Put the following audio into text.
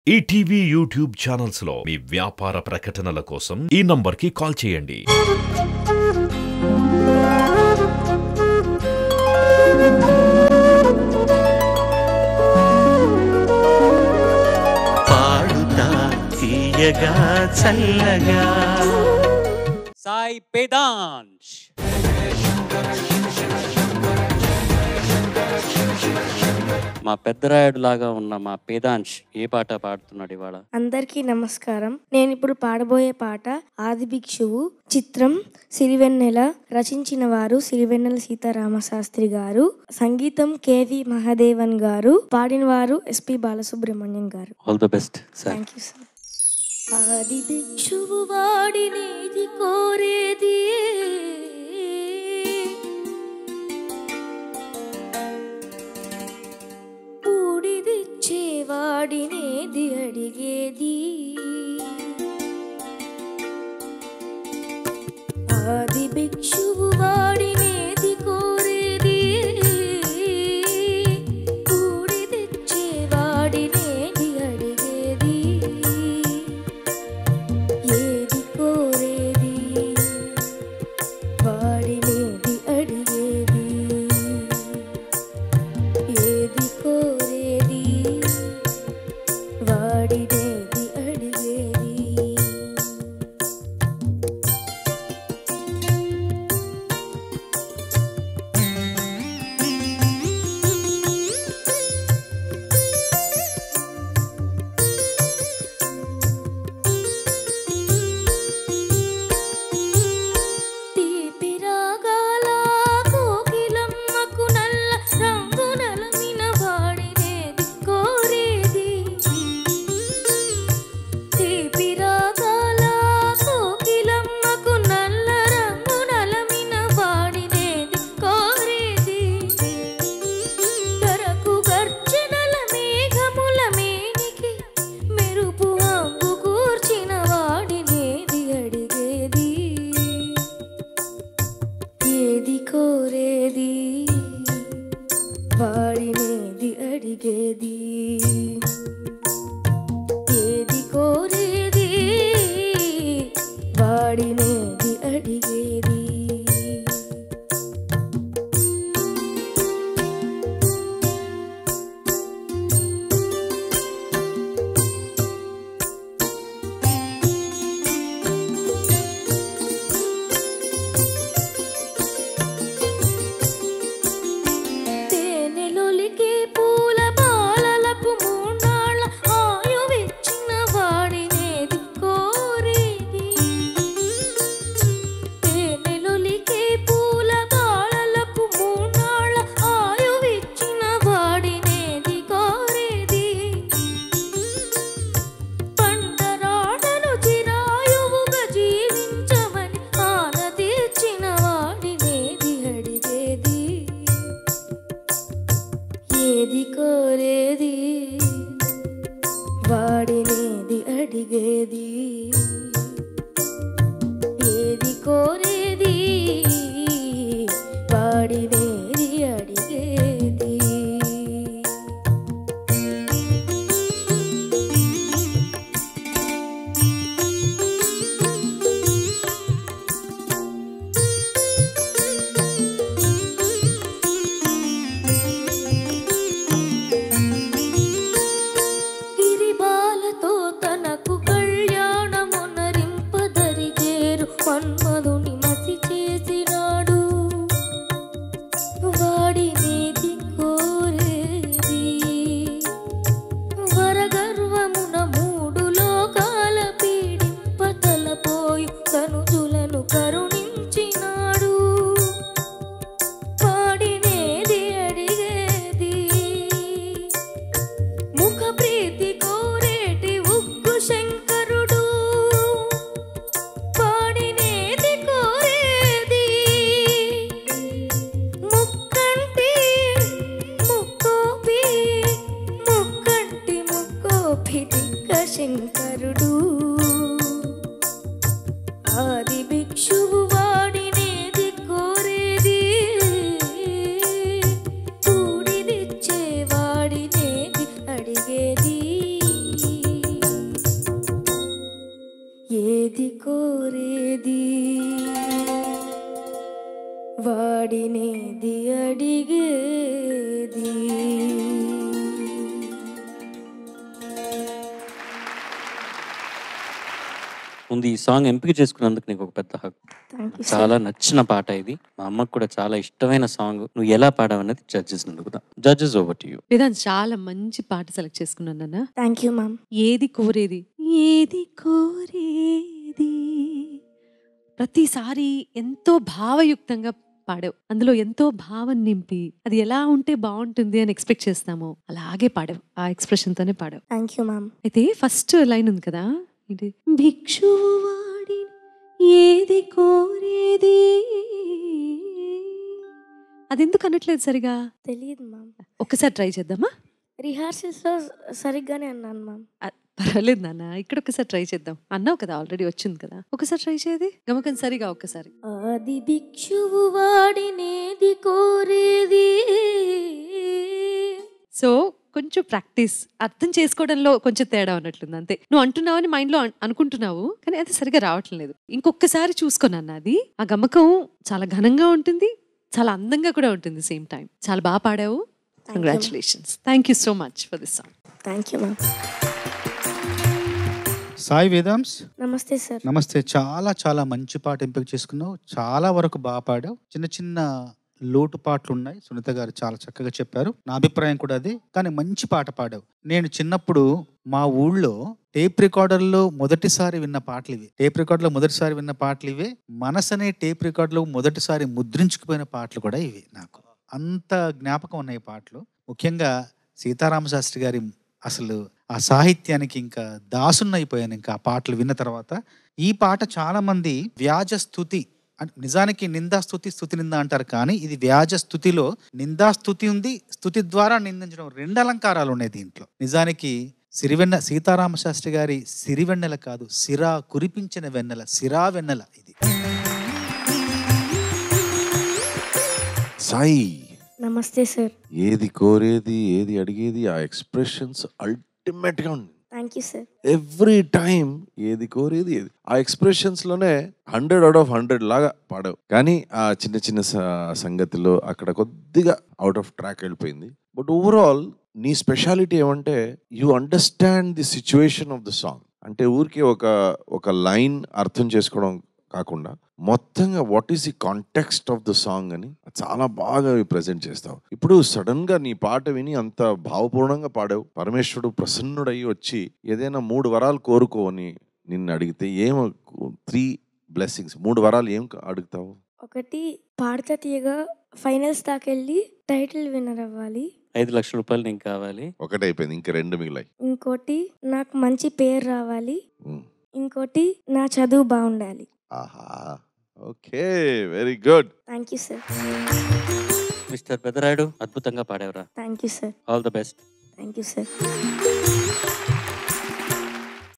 ETV YouTube channels లో మీ వ్యాపార ప్రకటనల కోసం ఈ నంబర్కి కాల్ చేయండి. పాడుతా తీయగా చల్లగా సాయి పేదాంష్. మా పెద్దరాయుడు లాగా ఉన్న మా పేదాంష్ ఏ పాట పాడుతున్నాడు ఇవాళ? అందరికీ నమస్కారం. నేను ఇప్పుడు పాడబోయే పాట ఆది భిక్షువు, చిత్రం సిరివెన్నెల. రచించిన వారు సిరివెన్నెల సీతారామశాస్త్రి గారు, సంగీతం కేవి మహాదేవన్ గారు, పాడిన వారు ఎస్పి బాలసుబ్రహ్మణ్యం గారు. All the best sir. Thank you sir. ఆది భిక్షువు వాడినేది కోరేది, వాడినేది అడిగేది. ఆది భిక్షువు వాడినేది కోరేది, కూడి తెచ్చే వాడినేది అడిగేది. ఏది కోరేది వాడినేది అడిగేది, ఏది కోరేది వాడినేది అడిగేది. తీపి రాగాల కోకిలమ్మకు నల్ల రంగు నలమిన వాడినేది కోరేది. తీపి రాగాల కోకిలమ్మకు నల్ల రంగు నలమిన వాడినేది కోరేది. కరకు గర్జనల మేఘముల మేనికి మెరుపు అంగు కూర్చిన వాడినేది అడిగేది. ఏది కోరేది వాడినేది అడిగేది, ఏది కోరేది వాడినేది అడిగేది. తేనెలొలికే పూల బాలలకు మూన్నాళ్ళ ఆయువిచ్చిన వాడినేది కోరేది. తేనెలొలికే పూల బాలలకు మూన్నాళ్ళ ఆయువిచ్చిన వాడినేది కోరేది. పండరాడను చిరాయువుగా జీవించమని ఆన తీర్చిన వాడినేది అడిగేది. ఏది కోరేది వాడినేది అడిగేది, ఏది కోరేది వాడినేది అడిగేది. గిరిబాలతో తనకు కళ్యాణమునరింపదరి చేరు మన్మధుని మసి చేసినాడు. వాడినేది కోరేది. వరగర్వమున మూడు లోకాల పీడింప తలపోయి తనుజులను కరుణించినాడు. వాడినేది అడిగేది. ముఖ ప్రీతి కోరేటి ఉగ్గు శంకరుడు, వాడినేది కోరేది. ముక్కంటి ముక్కోపి, ముక్కంటి ముక్కోపి దిక్క శంకరుడు. ఆది భిక్షువు వాడినేది కోరేది, కూడిదిచ్చే వాడినేది అడిగేది. వాడినేది అడిగేది. ముందు ఈ సాంగ్ ఎంపిక చేసుకున్నందుకు నీకు ఒక పెద్ద హక్. థ్యాంక్ యూ చాలా నచ్చిన పాట ఇది. మా అమ్మకు కూడా చాలా ఇష్టమైన సాంగ్. నువ్వు ఎలా పాడావనేది జడ్జెస్ అడుగుతా. Judges over to you. Vedant చాలా మంచి పాట సెలెక్ట్ చేసుకున్నాను నాన్న. Thank you ma'am. ఏది కోరేది ఏది కోరేది ప్రతిసారి ఎంతో భావయుక్తంగా పాడావు. అందులో ఎంతో భావం నింపి అది ఎలా ఉంటే బాగుంటుంది అని ఎక్స్పెక్ట్ చేస్తామో అలాగే పాడావు. ఆ ఎక్స్ప్రెషన్ తోనే పాడావు. Thank you ma'am. అయితే ఫస్ట్ లైన్ ఉంది కదా, ఇది భిక్షువాడి ఏది కోరేది, అది ఎందుకు అనట్లేదు సరిగా? తెలియదు మ్యామ్. ఒక్కసారి ట్రై చేద్దామా? రిహార్సల్స్లో సరిగ్గానే అన్నాను మ్యామ్. పర్వాలేదు నాన్న, ఇక్కడ ఒకసారి ట్రై చేద్దాం. అన్నావు కదా, ఆల్రెడీ వచ్చింది కదా, ఒకసారి ట్రై చేయది గమకం సరిగా ఒక్కసారి. ఆది భిక్షువు వాడినేది కోరేది. సో కొంచెం ప్రాక్టీస్, అర్థం చేసుకోవడంలో కొంచెం తేడా ఉన్నట్లుంది అంతే. నువ్వు అంటున్నావు అని మైండ్ లో అనుకుంటున్నావు కానీ అది సరిగా రావట్లేదు. ఇంకొకసారి చూసుకున్నాను. అది ఆ గమకం చాలా ఘనంగా ఉంటుంది, చాలా అందంగా కూడా ఉంటుంది సేమ్ టైం. చాలా బాగా పాడావు. Congratulations. Thank you so much for this song. Thank you ma'am. Sai Vedansh, namaste sir. నమస్తే. చాలా చాలా మంచి పాట ఎంపిక చేసుకున్నావు. చాలా వరకు బాగా పాడావు. చిన్న చిన్న లోటుపాట్లు ఉన్నాయి, సునీత గారు చాలా చక్కగా చెప్పారు. నా అభిప్రాయం కూడా అది. కానీ మంచి పాట పాడావు. నేను చిన్నప్పుడు మా ఊళ్ళో టేప్ రికార్డర్లో మొదటిసారి విన్న పాటలు ఇవి. టేప్ రికార్డులో మొదటిసారి విన్న పాటలు ఇవే. మనసు అనే టేప్ రికార్డులో మొదటిసారి ముద్రించుకుపోయిన పాటలు కూడా ఇవి. నాకు అంత జ్ఞాపకం ఉన్నాయి పాటలు. ముఖ్యంగా సీతారామశాస్త్రి గారి అసలు ఆ సాహిత్యానికి ఇంకా దాసున్నైపోయాను ఇంకా ఆ పాటలు విన్న తర్వాత. ఈ పాట చాలా మంది వ్యాజ స్థుతి, నిజానికి నిందాస్తుతి, స్తుతి నింద అంటారు. కానీ ఇది వ్యాజ స్థుతిలో నిందాస్తుతి ఉంది, స్తుతి ద్వారా నిందించడం, రెండు అలంకారాలు ఉన్నాయి దీంట్లో. నిజానికి సీతారామశాస్త్రి గారి సిరివెన్నెల కాదు, సిరా కురిపించిన వెన్నెల, సిరా వెన్నెల ఇది. సాయి, నమస్తే సార్. ఏది కోరేది ఏది అడిగేది ఆ ఎక్స్ప్రెషన్స్ అల్టిమేట్ గా ఉంది. Thank you sir. Every time ఏది కోరేది ఏది, ఆ ఎక్స్ప్రెషన్స్ లోనే 100 out of 100 లాగా పాడావు. కానీ ఆ చిన్న చిన్న సంగతిలో అక్కడ కొద్దిగా అవుట్ ఆఫ్ ట్రాక్ వెళ్ళిపోయింది. బట్ ఓవరాల్ నీ స్పెషాలిటీ ఏమంటే you understand the situation of the song. అంటే ఊరికే ఒక లైన్ అర్థం చేసుకోవడం కాకుండా మొత్తంగా what is the context of the song అని చాలా బాగా ప్రెజెంట్ చేస్తావు. ఇప్పుడు సడన్ గా నీ పాట విని అంత భావపూర్ణంగా పాడావు. పరమేశ్వరుడు ప్రసన్నుడయ్యి వచ్చి ఏదైనా 3 వరాలు కోరుకోని నిన్ను అడిగితే 3 blessings, 3 వరాలు ఏం అడుగుతావు? ఒకటి, పాడతా తీయగా ఫైనల్స్ దాకెళ్ళి టైటిల్ విన్నర్ అవ్వాలి. 5 లక్షల రూపాయలు నీకు కావాలి. ఒకటి అయిపోయింది, ఇంకా 2 మిగిలాయి. ఇంకోటి, నాకు మంచి పేరు రావాలి. ఇంకోటి, నా చదువు బాగుండాలి. ఆహా, okay, very good. Thank you sir. Mister Pedarayudu, అద్భుతంగా పాడేవరా. Thank you sir. All the best. Thank you sir.